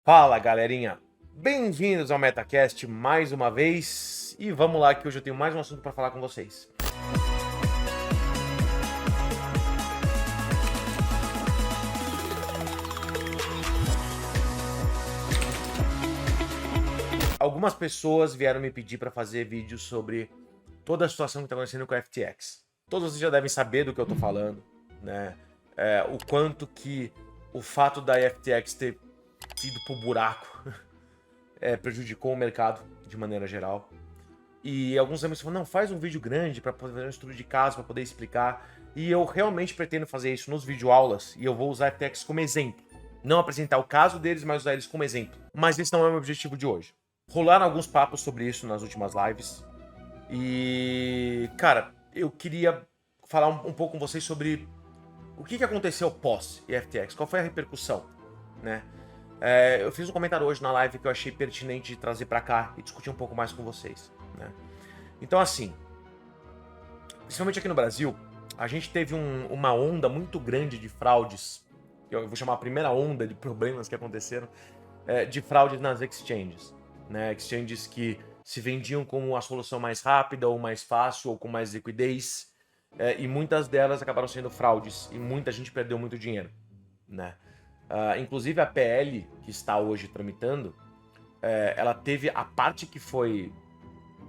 Fala, galerinha! Bem-vindos ao MetaCast mais uma vez e vamos lá que hoje eu tenho mais um assunto para falar com vocês. Algumas pessoas vieram me pedir para fazer vídeos sobre toda a situação que está acontecendo com a FTX. Todos vocês já devem saber do que eu estou falando, né? O quanto que o fato da FTX ter ido pro buraco prejudicou o mercado de maneira geral. E alguns amigos falaram, não, faz um vídeo grande para fazer um estudo de caso, para poder explicar. E eu realmente pretendo fazer isso nos videoaulas e eu vou usar a FTX como exemplo. Não apresentar o caso deles, mas usar eles como exemplo. Mas esse não é o meu objetivo de hoje. Rolaram alguns papos sobre isso nas últimas lives. E, cara, eu queria falar um pouco com vocês sobre o que aconteceu pós-FTX, qual foi a repercussão, né? Eu fiz um comentário hoje na live que eu achei pertinente de trazer para cá e discutir um pouco mais com vocês, né? Então, assim, principalmente aqui no Brasil, a gente teve uma onda muito grande de fraudes, eu vou chamar a primeira onda de problemas que aconteceram, de fraudes nas exchanges, né? Exchanges que se vendiam como a solução mais rápida ou mais fácil ou com mais liquidez, e muitas delas acabaram sendo fraudes e muita gente perdeu muito dinheiro, né? Inclusive a PL que está hoje tramitando, ela teve a parte que foi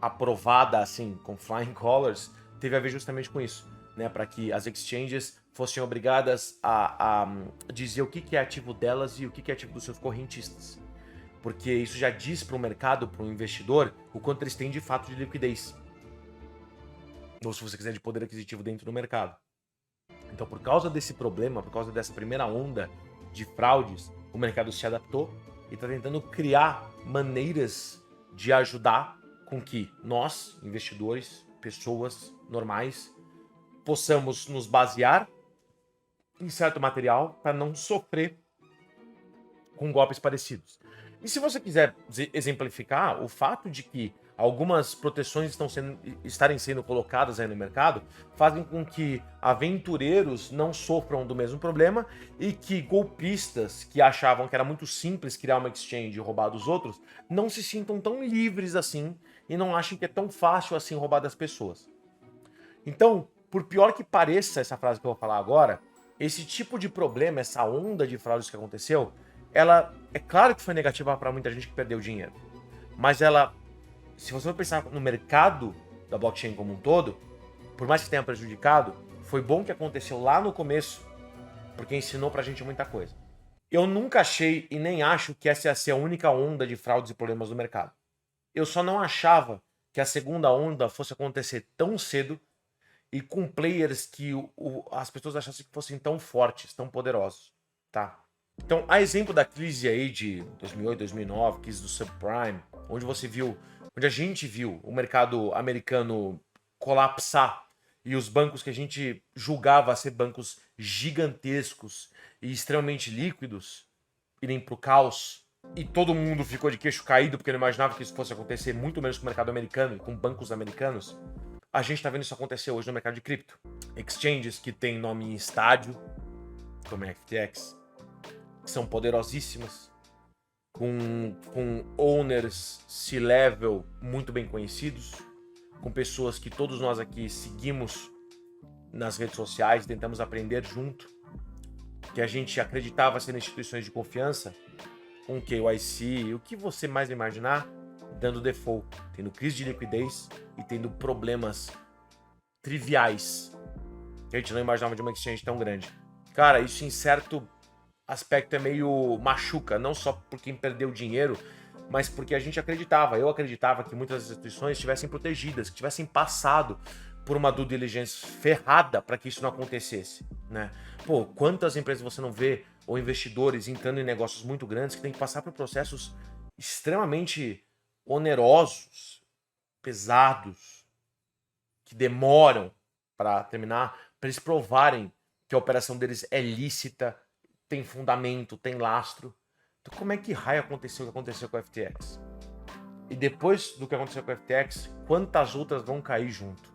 aprovada assim com flying colors, teve a ver justamente com isso, né? Para que as exchanges fossem obrigadas a dizer o que é ativo delas e o que é ativo dos seus correntistas, porque isso já diz para o mercado, para o investidor, o quanto eles têm de fato de liquidez, ou se você quiser de poder aquisitivo dentro do mercado. Então, por causa desse problema, por causa dessa primeira onda de fraudes, o mercado se adaptou e está tentando criar maneiras de ajudar com que nós, investidores, pessoas normais, possamos nos basear em certo material para não sofrer com golpes parecidos. E se você quiser exemplificar, o fato de que algumas proteções estarem sendo colocadas aí no mercado fazem com que aventureiros não sofram do mesmo problema e que golpistas que achavam que era muito simples criar uma exchange e roubar dos outros não se sintam tão livres assim e não achem que é tão fácil assim roubar das pessoas. Então, por pior que pareça essa frase que eu vou falar agora, esse tipo de problema, essa onda de fraudes que aconteceu, ela é claro que foi negativa para muita gente que perdeu dinheiro, mas ela, se você for pensar no mercado da blockchain como um todo, por mais que tenha prejudicado, foi bom que aconteceu lá no começo, porque ensinou pra gente muita coisa. Eu nunca achei e nem acho que essa ia ser a única onda de fraudes e problemas do mercado. Eu só não achava que a segunda onda fosse acontecer tão cedo e com players que as pessoas achassem que fossem tão fortes, tão poderosos, tá? Então, a exemplo da crise aí de 2008, 2009, crise do subprime, onde a gente viu o mercado americano colapsar e os bancos que a gente julgava ser bancos gigantescos e extremamente líquidos irem pro caos, e todo mundo ficou de queixo caído porque não imaginava que isso fosse acontecer, muito menos com o mercado americano e com bancos americanos. A gente tá vendo isso acontecer hoje no mercado de cripto. Exchanges que tem nome em estádio, como a FTX, que são poderosíssimas, com owners C-level muito bem conhecidos, com pessoas que todos nós aqui seguimos nas redes sociais, tentamos aprender junto, que a gente acreditava ser instituições de confiança, com KYC, o que você mais imaginar, dando default, tendo crise de liquidez e tendo problemas triviais que a gente não imaginava de uma exchange tão grande. Cara, isso em certo aspecto é meio machuca, não só por quem perdeu dinheiro, mas porque a gente acreditava, eu acreditava que muitas instituições estivessem protegidas, que tivessem passado por uma due diligence ferrada para que isso não acontecesse, né? Pô, quantas empresas você não vê, ou investidores entrando em negócios muito grandes que tem que passar por processos extremamente onerosos, pesados, que demoram para terminar, para eles provarem que a operação deles é lícita, tem fundamento, tem lastro. Então como é que raio aconteceu o que aconteceu com a FTX? E depois do que aconteceu com a FTX, quantas outras vão cair junto?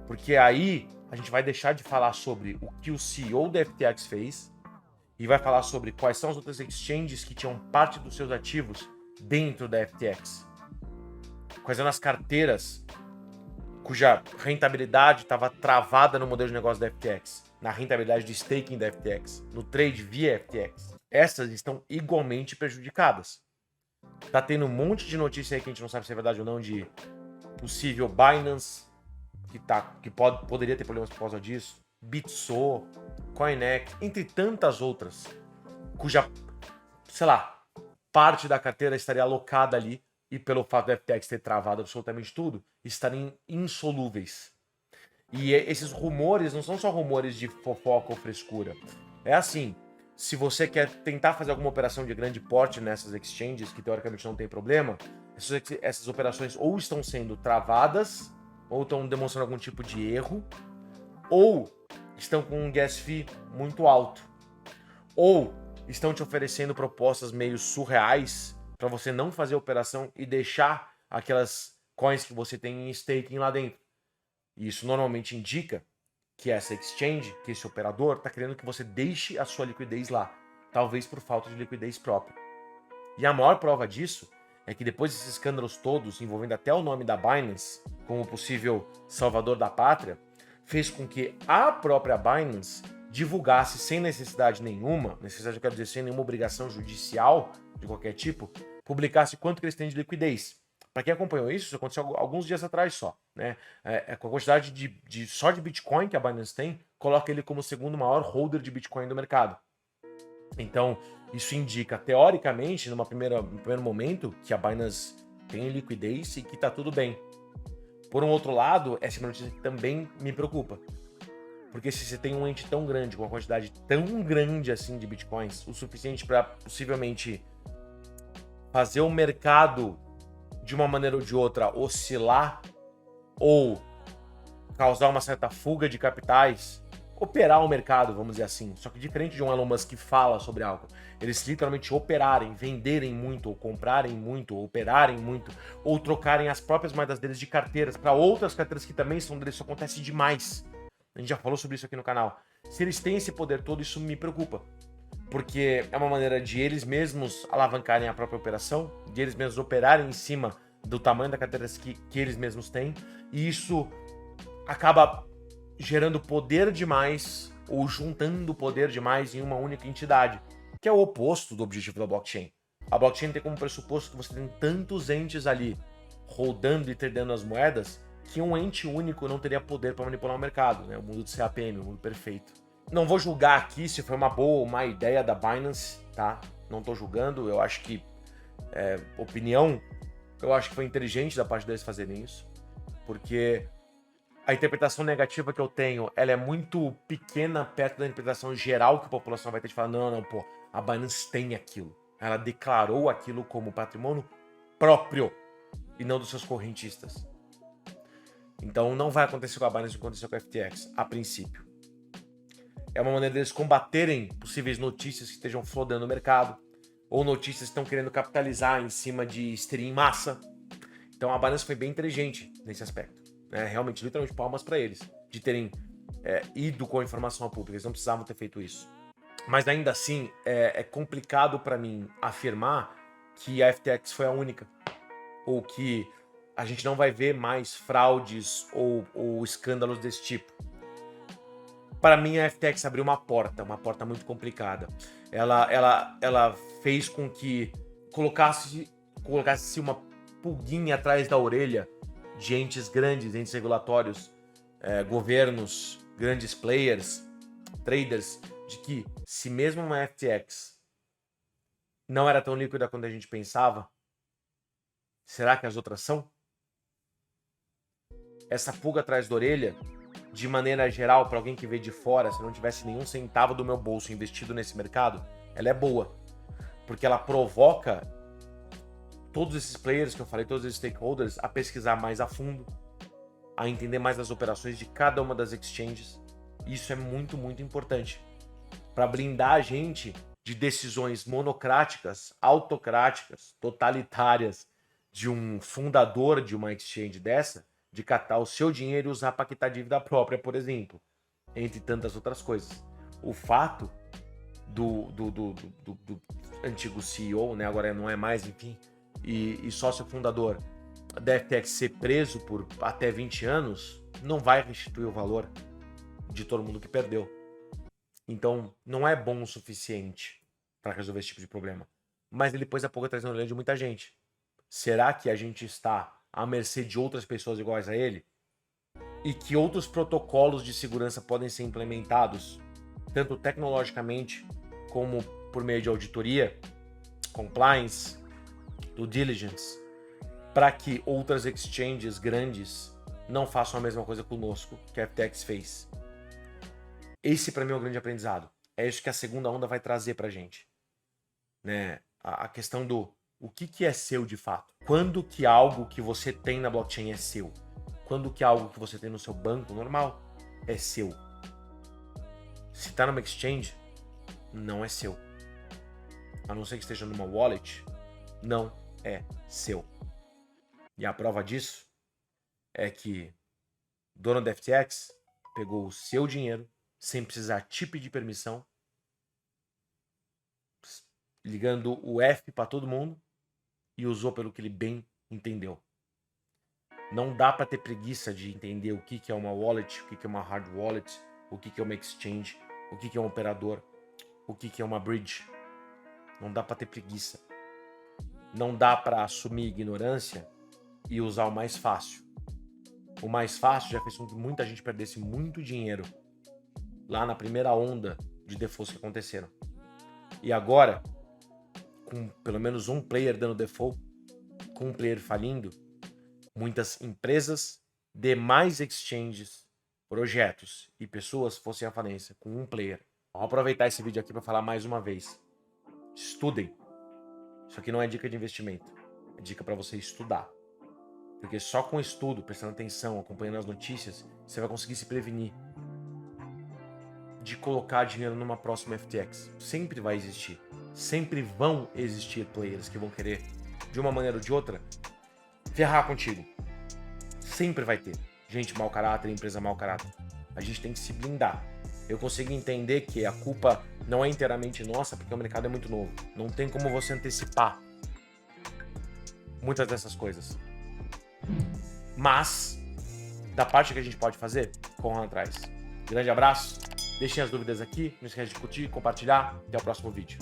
Porque aí a gente vai deixar de falar sobre o que o CEO da FTX fez e vai falar sobre quais são as outras exchanges que tinham parte dos seus ativos dentro da FTX. Quais eram as carteiras cuja rentabilidade estava travada no modelo de negócio da FTX, na rentabilidade de staking da FTX, no trade via FTX. Essas estão igualmente prejudicadas. Tá tendo um monte de notícia aí que a gente não sabe se é verdade ou não, de possível Binance, que poderia ter problemas por causa disso, Bitso, Coinex, entre tantas outras, cuja, sei lá, parte da carteira estaria alocada ali e pelo fato da FTX ter travado absolutamente tudo, estarem insolúveis. E esses rumores não são só rumores de fofoca ou frescura. É assim, se você quer tentar fazer alguma operação de grande porte nessas exchanges, que teoricamente não tem problema, essas operações ou estão sendo travadas, ou estão demonstrando algum tipo de erro, ou estão com um gas fee muito alto, ou estão te oferecendo propostas meio surreais para você não fazer a operação e deixar aquelas coins que você tem em staking lá dentro. E isso normalmente indica que essa exchange, que esse operador, está querendo que você deixe a sua liquidez lá, talvez por falta de liquidez própria. E a maior prova disso é que depois desses escândalos todos, envolvendo até o nome da Binance como possível salvador da pátria, fez com que a própria Binance divulgasse sem necessidade nenhuma, eu quero dizer, sem nenhuma obrigação judicial de qualquer tipo, publicasse quanto que eles têm de liquidez. Para quem acompanhou isso aconteceu alguns dias atrás só, né? Com a quantidade só de Bitcoin que a Binance tem, coloca ele como o segundo maior holder de Bitcoin do mercado. Então, isso indica, teoricamente, no primeiro momento, que a Binance tem liquidez e que está tudo bem. Por um outro lado, essa notícia também me preocupa. Porque se você tem um ente tão grande, com uma quantidade tão grande assim de Bitcoins, o suficiente para possivelmente fazer o mercado de uma maneira ou de outra oscilar ou causar uma certa fuga de capitais, operar o mercado, vamos dizer assim. Só que diferente de um Elon Musk que fala sobre algo, eles literalmente operarem, venderem muito, ou comprarem muito, ou operarem muito, ou trocarem as próprias moedas deles de carteiras para outras carteiras que também são deles, isso acontece demais. A gente já falou sobre isso aqui no canal. Se eles têm esse poder todo, isso me preocupa. Porque é uma maneira de eles mesmos alavancarem a própria operação, de eles mesmos operarem em cima do tamanho da carteira que eles mesmos têm, e isso acaba gerando poder demais ou juntando poder demais em uma única entidade, que é o oposto do objetivo da blockchain. A blockchain tem como pressuposto que você tem tantos entes ali rodando e tradando as moedas que um ente único não teria poder para manipular o mercado, né? O mundo do CAPM, o mundo perfeito. Não vou julgar aqui se foi uma boa ou má ideia da Binance, tá? Não tô julgando, eu acho que opinião, eu acho que foi inteligente da parte deles fazerem isso, porque a interpretação negativa que eu tenho, ela é muito pequena perto da interpretação geral que a população vai ter de falar, não, pô, a Binance tem aquilo. Ela declarou aquilo como patrimônio próprio e não dos seus correntistas. Então não vai acontecer com a Binance o que aconteceu com a FTX, a princípio. É uma maneira deles combaterem possíveis notícias que estejam flodando o mercado, ou notícias que estão querendo capitalizar em cima de histeria em massa. Então a Binance foi bem inteligente nesse aspecto. Realmente, literalmente, palmas para eles de terem ido com a informação pública. Eles não precisavam ter feito isso. Mas ainda assim, é complicado para mim afirmar que a FTX foi a única, ou que a gente não vai ver mais fraudes ou escândalos desse tipo. Para mim, a FTX abriu uma porta muito complicada. Ela fez com que colocasse uma pulguinha atrás da orelha de entes grandes, entes regulatórios, governos, grandes players, traders, de que se mesmo uma FTX não era tão líquida quanto a gente pensava, será que as outras são? Essa pulga atrás da orelha, de maneira geral, para alguém que vê de fora, se não tivesse nenhum centavo do meu bolso investido nesse mercado, ela é boa. Porque ela provoca todos esses players que eu falei, todos esses stakeholders, a pesquisar mais a fundo, a entender mais as operações de cada uma das exchanges. Isso é muito, muito importante para blindar a gente de decisões monocráticas, autocráticas, totalitárias de um fundador de uma exchange dessa, de catar o seu dinheiro e usar para quitar dívida própria, por exemplo, entre tantas outras coisas. O fato do antigo CEO, né? Agora não é mais, enfim, e sócio fundador da FTX ser preso por até 20 anos, não vai restituir o valor de todo mundo que perdeu. Então, não é bom o suficiente para resolver esse tipo de problema. Mas ele pôs a pulga atrás da orelha de muita gente. Será que a gente está à mercê de outras pessoas iguais a ele? E que outros protocolos de segurança podem ser implementados, tanto tecnologicamente como por meio de auditoria, compliance, due diligence, para que outras exchanges grandes não façam a mesma coisa conosco que a FTX fez. Esse para mim é o grande aprendizado. É isso que a segunda onda vai trazer para a gente, né? A questão do o que é seu de fato. Quando que algo que você tem na blockchain é seu? Quando que algo que você tem no seu banco normal é seu? Se está numa exchange, não é seu. A não ser que esteja numa wallet, não é seu. E a prova disso é que o dono da FTX pegou o seu dinheiro sem precisar te pedir permissão, ligando o F para todo mundo e usou pelo que ele bem entendeu. Não dá para ter preguiça de entender o que é uma wallet, o que é uma hard wallet, o que é uma exchange, o que é um operador, o que é uma bridge. Não dá para ter preguiça. Não dá para assumir ignorância e usar o mais fácil. O mais fácil já fez com que muita gente perdesse muito dinheiro lá na primeira onda de defaults que aconteceram. E agora, com pelo menos um player dando default, com um player falindo, muitas empresas, demais exchanges, projetos e pessoas fossem à falência com um player. Vamos aproveitar esse vídeo aqui para falar mais uma vez. Estudem. Isso aqui não é dica de investimento. É dica para você estudar. Porque só com estudo, prestando atenção, acompanhando as notícias, você vai conseguir se prevenir de colocar dinheiro numa próxima FTX. Sempre vai existir. Sempre vão existir players que vão querer, de uma maneira ou de outra, ferrar contigo. Sempre vai ter gente mau caráter, empresa mau caráter. A gente tem que se blindar. Eu consigo entender que a culpa não é inteiramente nossa, porque o mercado é muito novo. Não tem como você antecipar muitas dessas coisas. Mas, da parte que a gente pode fazer, corram atrás. Grande abraço. Deixem as dúvidas aqui. Não esquece de curtir, compartilhar. Até o próximo vídeo.